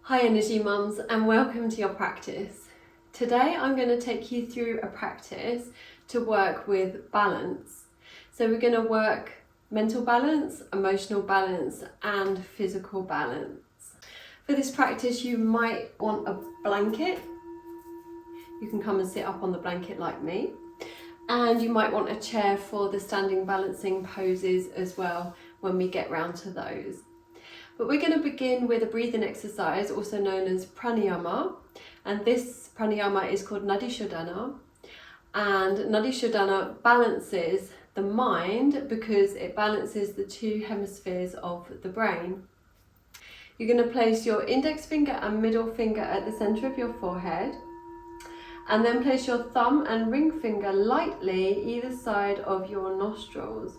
Hi Energy Mums, and welcome to your practice. Today I'm going to take you through a practice to work with balance. So we're going to work mental balance, emotional balance and physical balance. For this practice you might want a blanket. You can come and sit up on the blanket like me. And you might want a chair for the standing balancing poses as well when we get round to those. But we're going to begin with a breathing exercise, also known as pranayama. And this pranayama is called Nadi Shodhana. And Nadi Shodhana balances the mind because it balances the two hemispheres of the brain. You're going to place your index finger and middle finger at the center of your forehead. And then place your thumb and ring finger lightly either side of your nostrils.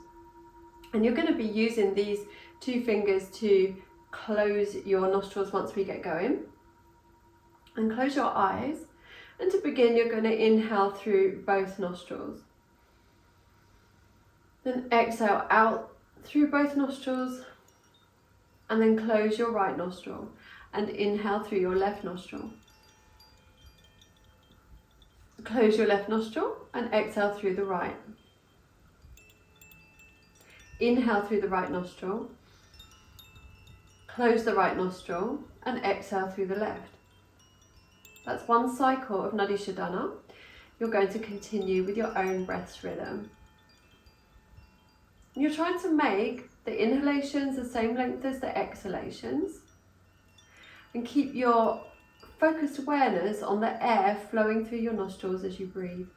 And you're going to be using these two fingers to close your nostrils once we get going. And close your eyes. And to begin, you're going to inhale through both nostrils. Then exhale out through both nostrils. And then close your right nostril. And inhale through your left nostril. Close your left nostril and exhale through the right. Inhale through the right nostril. Close the right nostril and exhale through the left. That's one cycle of Nadi Shodhana. You're going to continue with your own breath's rhythm. You're trying to make the inhalations the same length as the exhalations. And keep your focused awareness on the air flowing through your nostrils as you breathe.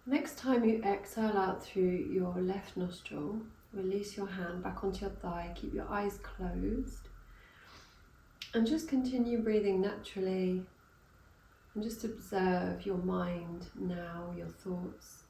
Next time you exhale out through your left nostril, release your hand back onto your thigh, keep your eyes closed and just continue breathing naturally and just observe your mind now, your thoughts.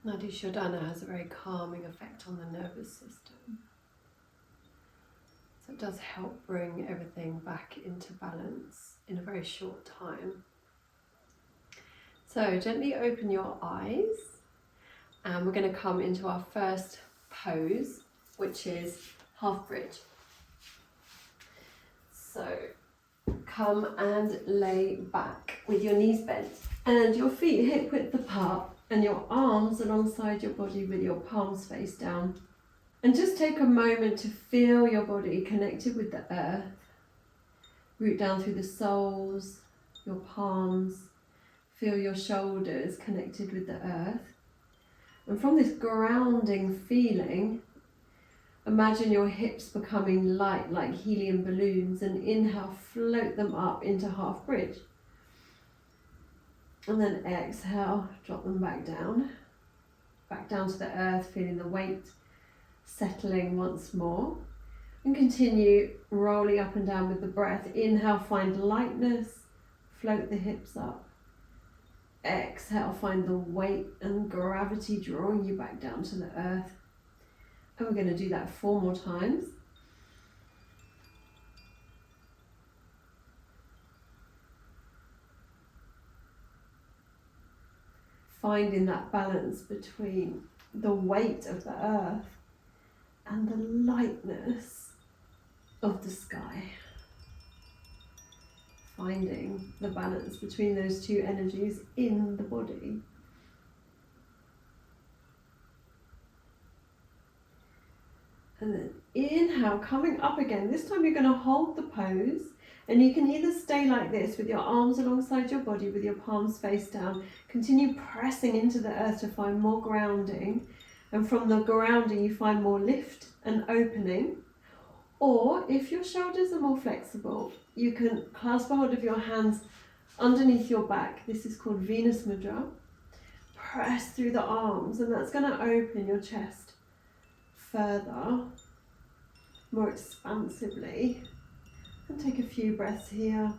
Nadi Shodhana has a very calming effect on the nervous system. So it does help bring everything back into balance in a very short time. So gently open your eyes and we're going to come into our first pose, which is half bridge. So come and lay back with your knees bent and your feet hip width apart and your arms alongside your body with your palms face down. And just take a moment to feel your body connected with the earth. Root down through the soles, your palms. Feel your shoulders connected with the earth. And from this grounding feeling, imagine your hips becoming light like helium balloons, and inhale, float them up into half bridge. And then exhale, drop them back down to the earth, feeling the weight settling once more. And continue rolling up and down with the breath. Inhale, find lightness, float the hips up. Exhale, find the weight and gravity drawing you back down to the earth. And we're going to do that 4 more times. Finding that balance between the weight of the earth and the lightness of the sky. Finding the balance between those two energies in the body. And then inhale, coming up again. This time you're going to hold the pose, and you can either stay like this with your arms alongside your body with your palms face down. Continue pressing into the earth to find more grounding, and from the grounding you find more lift and opening. Or if your shoulders are more flexible, you can clasp a hold of your hands underneath your back. This is called Venus Mudra. Press through the arms, and that's going to open your chest further, more expansively. And take a few breaths here.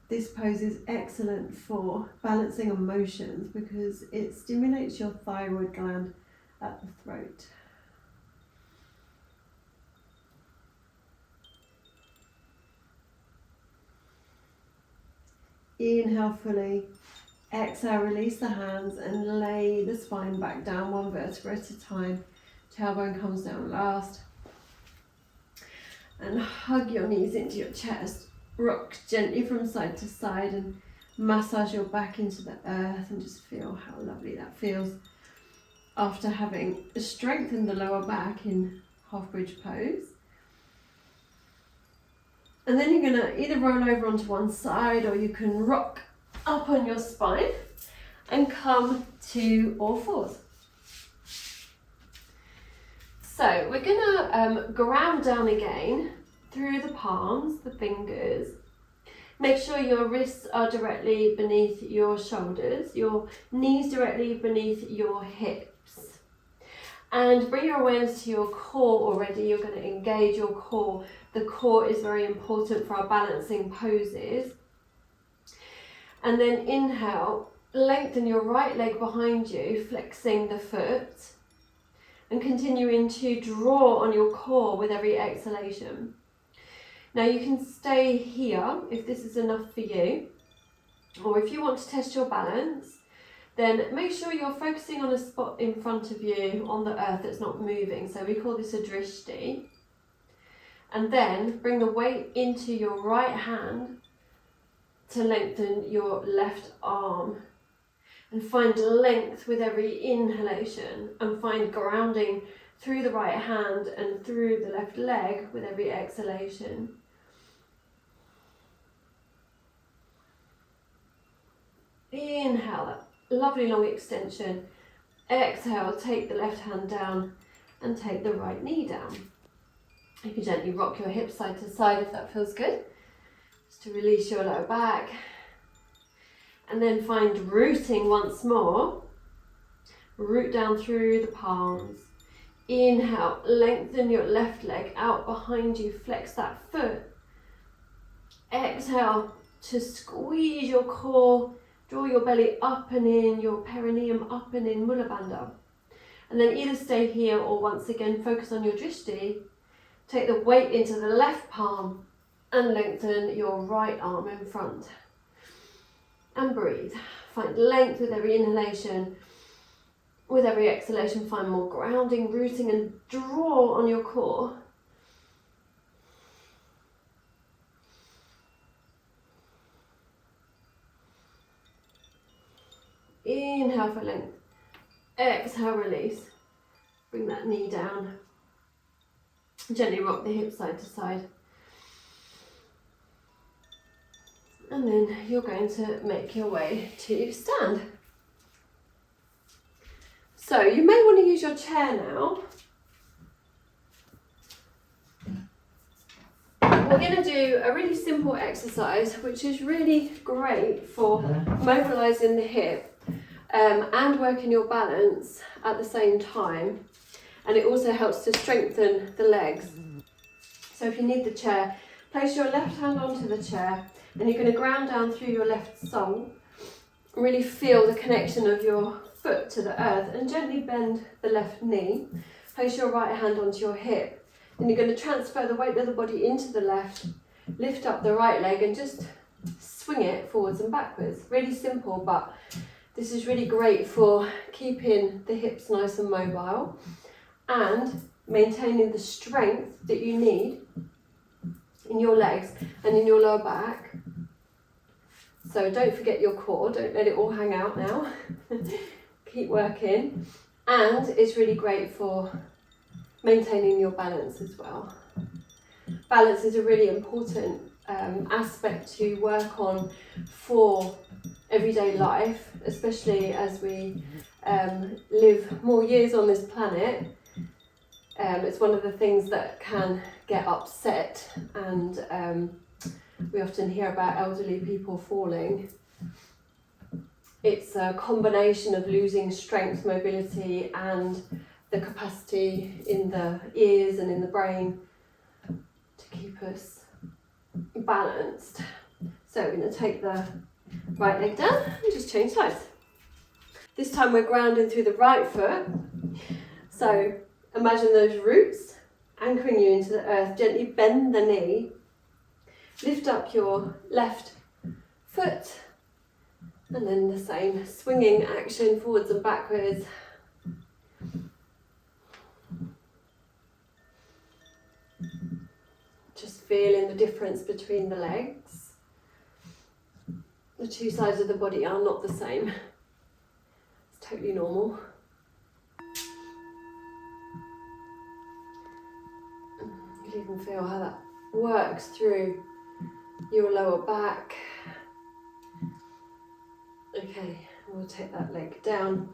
This pose is excellent for balancing emotions because it stimulates your thyroid gland at the throat. Inhale fully. Exhale, release the hands and lay the spine back down 1 vertebra at a time. Tailbone comes down last. And hug your knees into your chest. Rock gently from side to side and massage your back into the earth, and just feel how lovely that feels after having strengthened the lower back in half bridge pose. And then you're going to either roll over onto one side, or you can rock up on your spine and come to all fours. So we're going to ground down again through the palms, the fingers. Make sure your wrists are directly beneath your shoulders, your knees directly beneath your hips. And bring your awareness to your core already. You're going to engage your core. The core is very important for our balancing poses. And then inhale, lengthen your right leg behind you, flexing the foot. And continuing to draw on your core with every exhalation. Now you can stay here if this is enough for you. Or if you want to test your balance, then make sure you're focusing on a spot in front of you on the earth that's not moving. So we call this a drishti. And then bring the weight into your right hand to lengthen your left arm. And find length with every inhalation, and find grounding through the right hand and through the left leg with every exhalation. Inhale, that lovely long extension. Exhale, take the left hand down and take the right knee down. You can gently rock your hips side to side if that feels good, just to release your lower back. And then find rooting once more. Root down through the palms. Inhale, lengthen your left leg out behind you, flex that foot. Exhale to squeeze your core, draw your belly up and in, your perineum up and in, Mula Bandha. And then either stay here or once again focus on your drishti. Take the weight into the left palm and lengthen your right arm in front. And breathe. Find length with every inhalation. With every exhalation, find more grounding, rooting, and draw on your core. Inhale for length. Exhale, release. Bring that knee down. Gently rock the hips side to side. And then you're going to make your way to stand. So you may want to use your chair now. We're going to do a really simple exercise which is really great for mobilising the hip and working your balance at the same time, and it also helps to strengthen the legs. So if you need the chair, place your left hand onto the chair and you're going to ground down through your left sole. Really feel the connection of your foot to the earth and gently bend the left knee. Place your right hand onto your hip. And you're going to transfer the weight of the body into the left, lift up the right leg and just swing it forwards and backwards. Really simple, but this is really great for keeping the hips nice and mobile and maintaining the strength that you need in your legs and in your lower back. So don't forget your core, don't let it all hang out now. Keep working. And it's really great for maintaining your balance as well. Balance is a really important aspect to work on for everyday life, especially as we live more years on this planet. It's one of the things that can get upset, and we often hear about elderly people falling. It's a combination of losing strength, mobility and the capacity in the ears and in the brain to keep us balanced. So we're going to take the right leg down and just change sides. This time we're grounding through the right foot. So imagine those roots anchoring you into the earth. Gently bend the knee. Lift up your left foot. And then the same swinging action forwards and backwards. Just feeling the difference between the legs. The two sides of the body are not the same. It's totally normal. You can even feel how that works through your lower back. Okay, we'll take that leg down.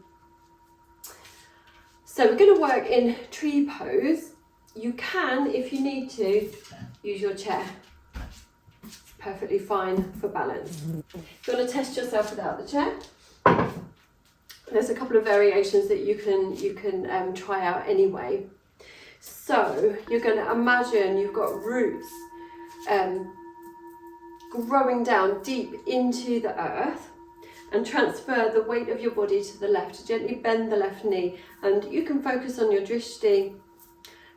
So we're going to work in tree pose. You can, if you need to, use your chair. It's perfectly fine for balance. If you want to test yourself without the chair, there's a couple of variations that you can try out anyway. So you're going to imagine you've got roots growing down deep into the earth, and transfer the weight of your body to the left. Gently bend the left knee, and you can focus on your drishti.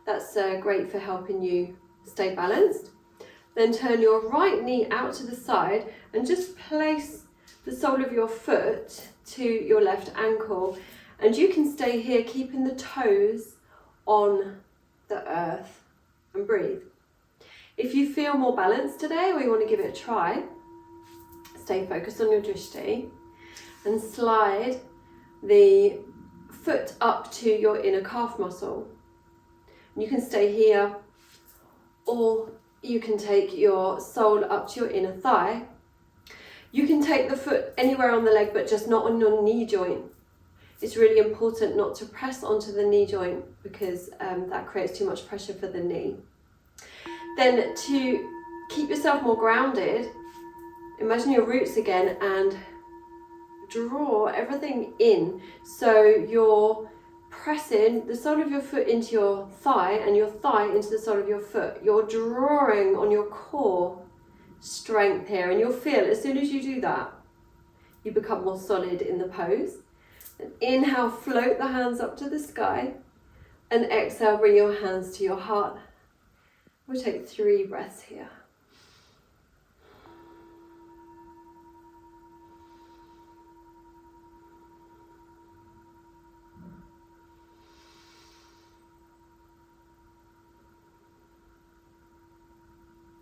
That's great for helping you stay balanced. Then turn your right knee out to the side and just place the sole of your foot to your left ankle. And you can stay here, keeping the toes on the earth, and breathe. If you feel more balanced today, or you want to give it a try, stay focused on your drishti and slide the foot up to your inner calf muscle. You can stay here, or you can take your sole up to your inner thigh. You can take the foot anywhere on the leg, but just not on your knee joint. It's really important not to press onto the knee joint, because that creates too much pressure for the knee. Then to keep yourself more grounded, imagine your roots again and draw everything in. So you're pressing the sole of your foot into your thigh and your thigh into the sole of your foot. You're drawing on your core strength here, and you'll feel as soon as you do that, you become more solid in the pose. And inhale, float the hands up to the sky, and exhale, bring your hands to your heart. We'll take 3 breaths here.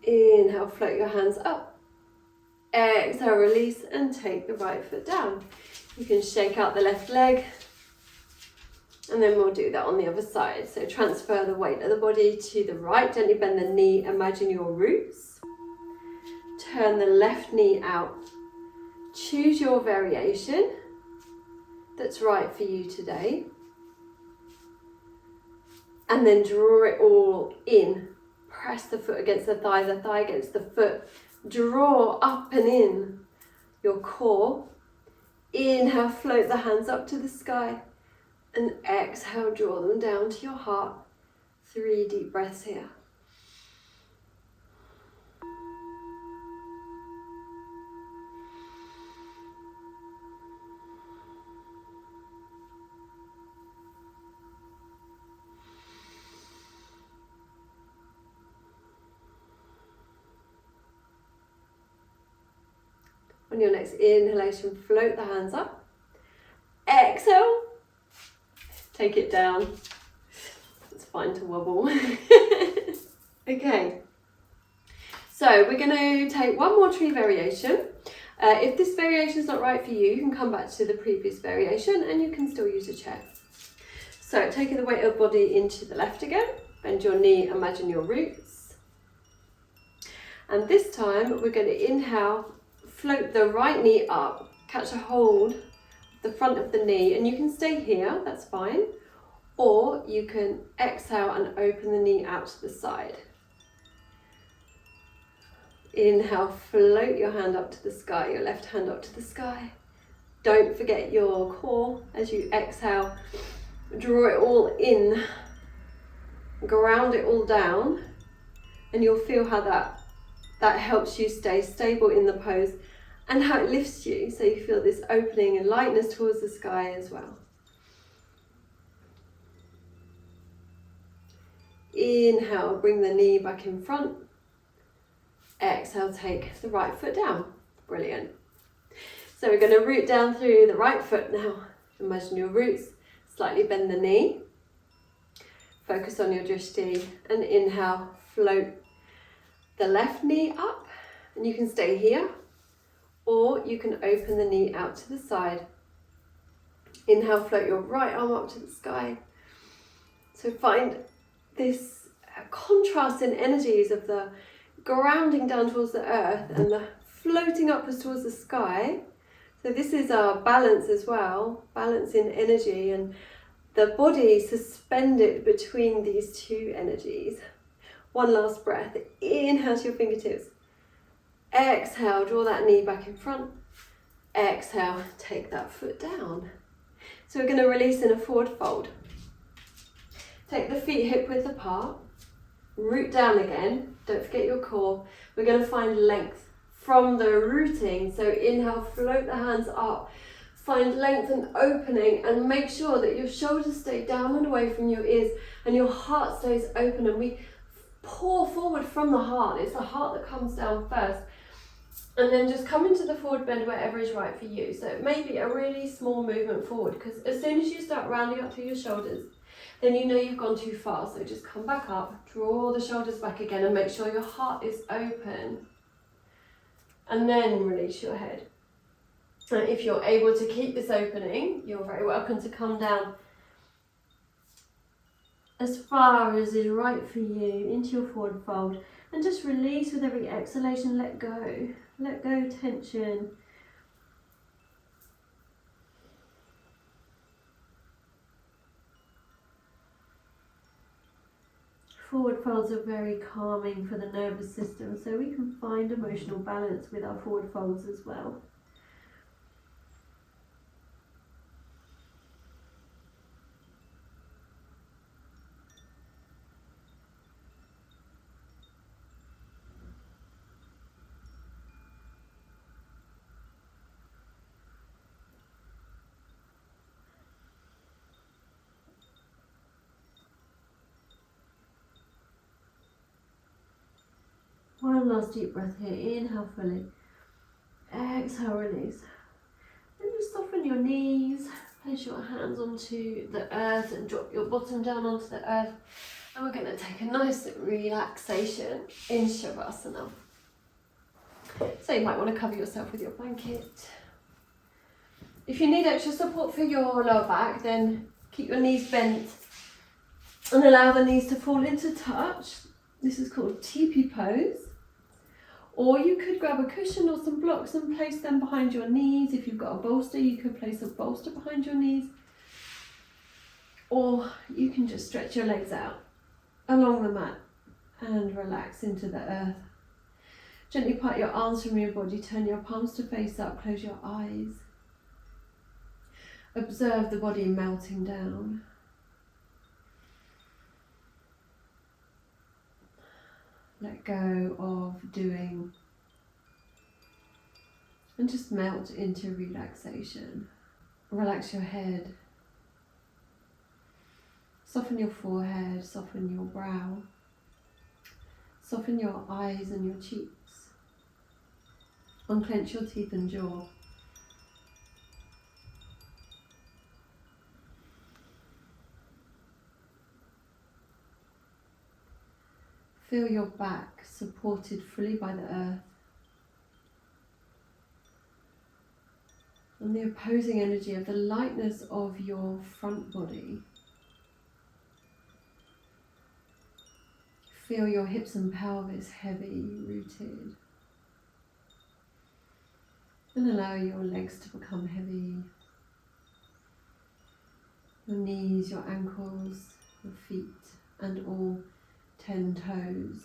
Inhale, float your hands up. Exhale, release, and take the right foot down. You can shake out the left leg. And then we'll do that on the other side. So transfer the weight of the body to the right. Gently bend the knee. Imagine your roots. Turn the left knee out. Choose your variation that's right for you today. And then draw it all in. Press the foot against the thigh against the foot. Draw up and in your core. Inhale, float the hands up to the sky. And exhale, draw them down to your heart. 3 deep breaths here. On your next inhalation, float the hands up. Exhale, take it down. It's fine to wobble. Okay, so we're going to take one more tree variation. If this variation is not right for you, you can come back to the previous variation and you can still use a chair. So taking the weight of the body into the left again, bend your knee, imagine your roots. And this time we're going to inhale, float the right knee up, catch a hold of the front of the knee, and you can stay here, that's fine. Or you can exhale and open the knee out to the side. Inhale, float your hand up to the sky, your left hand up to the sky. Don't forget your core as you exhale. Draw it all in, ground it all down, and you'll feel how that helps you stay stable in the pose and how it lifts you, so you feel this opening and lightness towards the sky as well. Inhale, bring the knee back in front. Exhale, take the right foot down. Brilliant. So we're going to root down through the right foot now. Imagine your roots. Slightly bend the knee. Focus on your drishti and inhale, float the left knee up, and you can stay here, or you can open the knee out to the side. Inhale, float your right arm up to the sky. So find this contrast in energies of the grounding down towards the earth and the floating upwards towards the sky. So this is our balance as well, balance in energy, and the body suspended between these two energies. One last breath. Inhale to your fingertips. Exhale, draw that knee back in front. Exhale, take that foot down. So we're going to release in a forward fold. Take the feet hip width apart. Root down again. Don't forget your core. We're going to find length from the rooting. So inhale, float the hands up. Find length and opening, and make sure that your shoulders stay down and away from your ears and your heart stays open, and we pour forward from the heart. It's the heart that comes down first. And then just come into the forward bend wherever is right for you. So it may be a really small movement forward, because as soon as you start rounding up through your shoulders, then you know you've gone too far. So just come back up, draw the shoulders back again, and make sure your heart is open. And then release your head. And if you're able to keep this opening, you're very welcome to come down as far as is right for you into your forward fold, and just release with every exhalation. Let go tension. Forward folds are very calming for the nervous system, so we can find emotional balance with our forward folds as well. One last deep breath here. Inhale fully. Exhale, release. And just soften your knees. Place your hands onto the earth and drop your bottom down onto the earth. And we're going to take a nice relaxation in Shavasana. So you might want to cover yourself with your blanket. If you need extra support for your lower back, then Keep your knees bent and allow the knees to fall into touch. This is called teepee pose. Or you could grab a cushion or some blocks and place them behind your knees. If you've got a bolster, you could place a bolster behind your knees. Or you can just stretch your legs out along the mat and relax into the earth. Gently part your arms from your body, turn your palms to face up, close your eyes. Observe the body melting down. Let go of doing and just melt into relaxation. Relax your head. Soften your forehead, soften your brow. Soften your eyes and your cheeks. Unclench your teeth and jaw. Feel your back supported fully by the earth. And the opposing energy of the lightness of your front body. Feel your hips and pelvis heavy, rooted. And allow your legs to become heavy. Your knees, your ankles, your feet, and all 10 toes.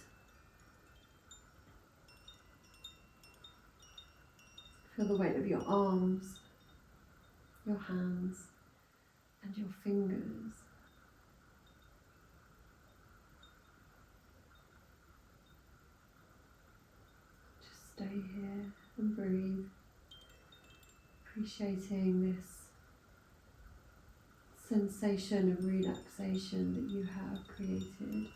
Feel the weight of your arms, your hands, and your fingers. Just stay here and breathe, appreciating this sensation of relaxation that you have created.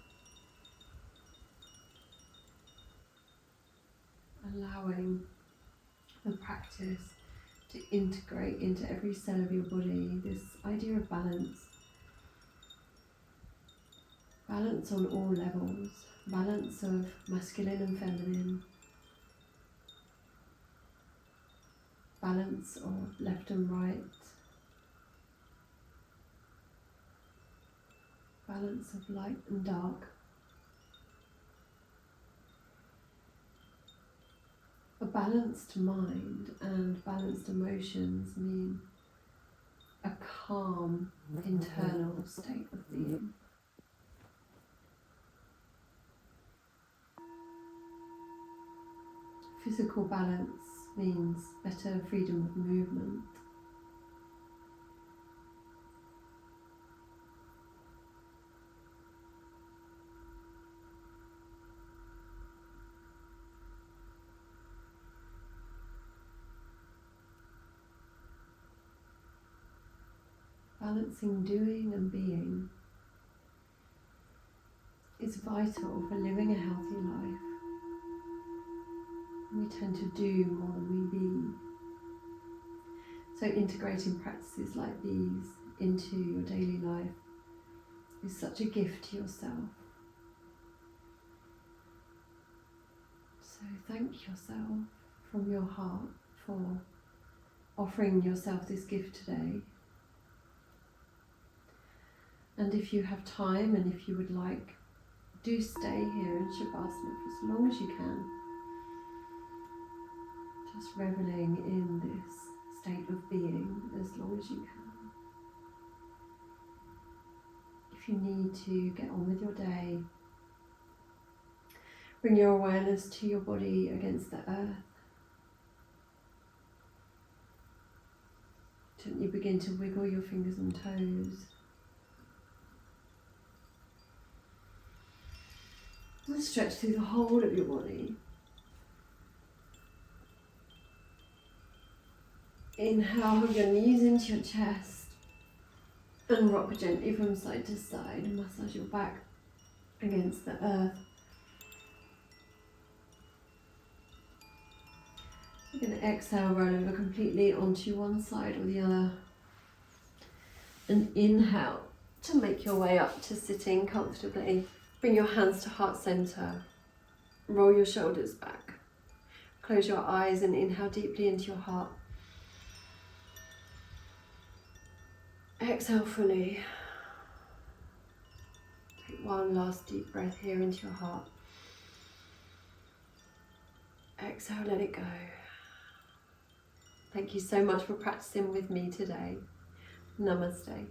Allowing the practice to integrate into every cell of your body, this idea of balance. Balance on all levels, balance of masculine and feminine, balance of left and right, balance of light and dark. A balanced mind and balanced emotions mean a calm internal state of being. Physical balance means better freedom of movement. Balancing doing and being is vital for living a healthy life. We tend to do more than we be. So integrating practices like these into your daily life is such a gift to yourself. So thank yourself from your heart for offering yourself this gift today. And if you have time and if you would like, do stay here in Shavasana for as long as you can. Just reveling in this state of being as long as you can. If you need to get on with your day, bring your awareness to your body against the earth. Gently begin to wiggle your fingers and toes. And stretch through the whole of your body. Inhale, hug your knees into your chest and rock gently from side to side and massage your back against the earth. You're going to exhale, roll over completely onto one side or the other. And inhale to make your way up to sitting comfortably. Bring your hands to heart center. Roll your shoulders back. Close your eyes and inhale deeply into your heart. Exhale fully. Take one last deep breath here into your heart. Exhale, let it go. Thank you so much for practicing with me today. Namaste.